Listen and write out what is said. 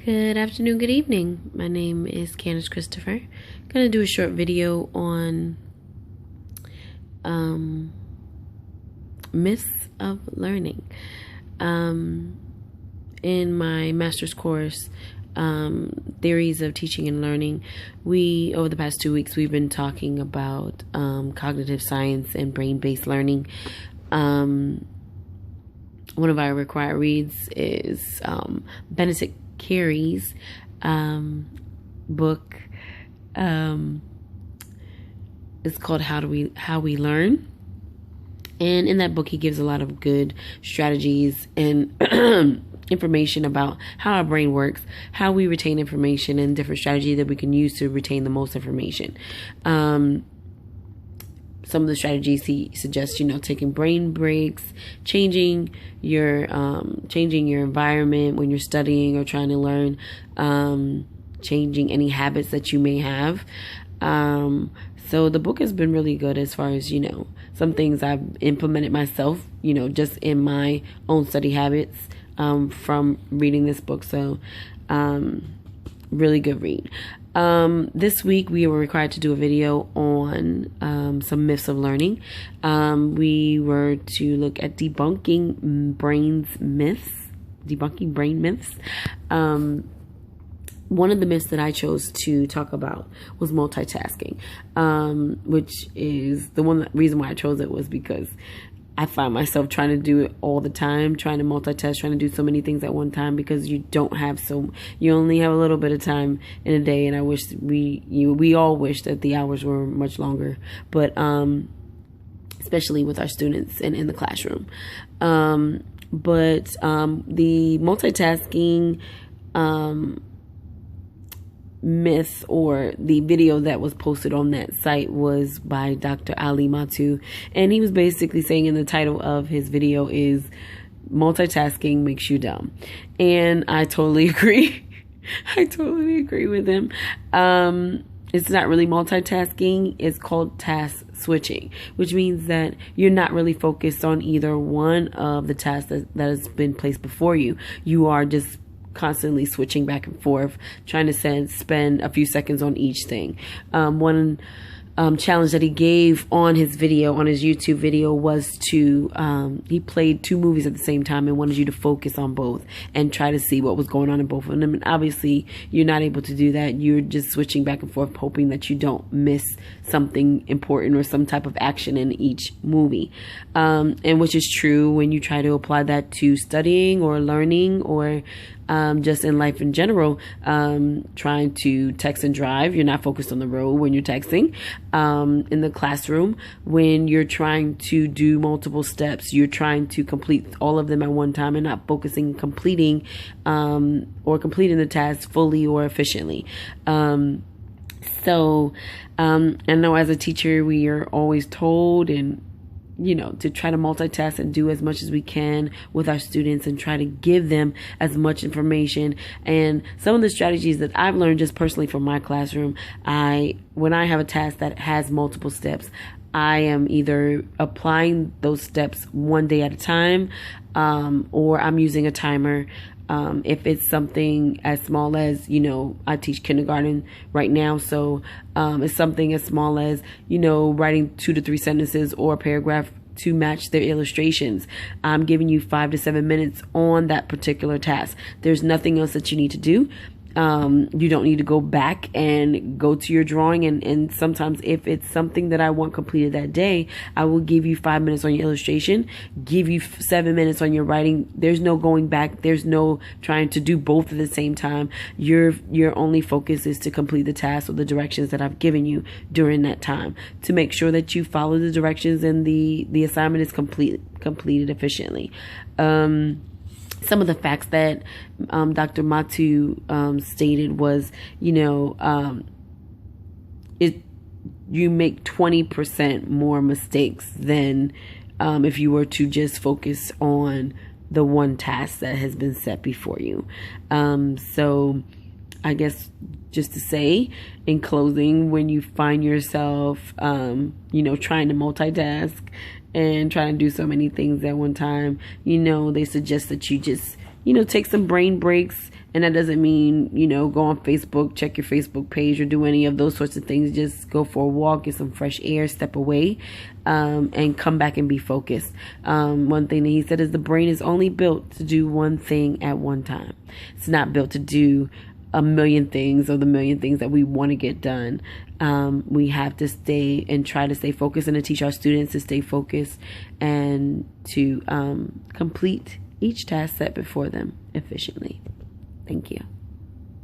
Good afternoon, good evening. My name is Candace Christopher. I'm going to do a short video on myths of learning. In my master's course, Theories of Teaching and Learning, over the past 2 weeks, we've been talking about cognitive science and brain-based learning. One of our required reads is Benedict Carey's book. It's called How We Learn, and in that book he gives a lot of good strategies and information about how our brain works, how we retain information, and different strategies that we can use to retain the most information. Some of the strategies he suggests, taking brain breaks, changing your environment when you're studying or trying to learn, changing any habits that you may have. So the book has been really good as far as, some things I've implemented myself, just in my own study habits, from reading this book. So, really good read. This week we were required to do a video on some myths of learning. We were to look at debunking brain myths. One of the myths that I chose to talk about was multitasking, which is the reason why I chose it was because I find myself trying to do it all the time, trying to multitask, trying to do so many things at one time, because you only have a little bit of time in a day. And I wish we all wish that the hours were much longer, but especially with our students and in the classroom. The multitasking myth, or the video that was posted on that site, was by Dr. Ali Matu, and he was basically saying, in the title of his video is "Multitasking Makes You Dumb," and I totally agree. I totally agree with him. It's not really multitasking. It's called task switching, which means that you're not really focused on either one of the tasks that has been placed before you. You are just constantly switching back and forth, trying to spend a few seconds on each thing. One challenge that he gave on his YouTube video, was to he played two movies at the same time and wanted you to focus on both and try to see what was going on in both of them. And obviously you're not able to do that. You're just switching back and forth, hoping that you don't miss something important or some type of action in each movie, and which is true when you try to apply that to studying or learning, or just in life in general. Trying to text and drive, you're not focused on the road when you're texting. In the classroom, when you're trying to do multiple steps, you're trying to complete all of them at one time and not focusing completing the task fully or efficiently. So I know as a teacher, we are always told to try to multitask and do as much as we can with our students and try to give them as much information. And some of the strategies that I've learned just personally from my classroom, when I have a task that has multiple steps, I am either applying those steps one day at a time, or I'm using a timer. If it's something as small as, I teach kindergarten right now, so it's something as small as, writing 2 to 3 sentences or a paragraph to match their illustrations. I'm giving you 5 to 7 minutes on that particular task. There's nothing else that you need to do. You don't need to go back and go to your drawing. And sometimes if it's something that I want completed that day, I will give you 5 minutes on your illustration, give you 7 minutes on your writing. There's no going back. There's no trying to do both at the same time. Your only focus is to complete the task or the directions that I've given you during that time, to make sure that you follow the directions and the assignment is completed efficiently. Some of the facts that Dr. Matu stated was, you make 20% more mistakes than if you were to just focus on the one task that has been set before you. So I guess just to say in closing, when you find yourself, trying to multitask and trying to do so many things at one time, they suggest that you just take some brain breaks. And that doesn't mean, go on Facebook, check your Facebook page, or do any of those sorts of things. Just go for a walk, get some fresh air, step away, and come back and be focused. One thing that he said is the brain is only built to do one thing at one time. It's not built to do a million things, or the million things that we want to get done. We have to stay and try to stay focused, and to teach our students to stay focused and to complete each task set before them efficiently. Thank you.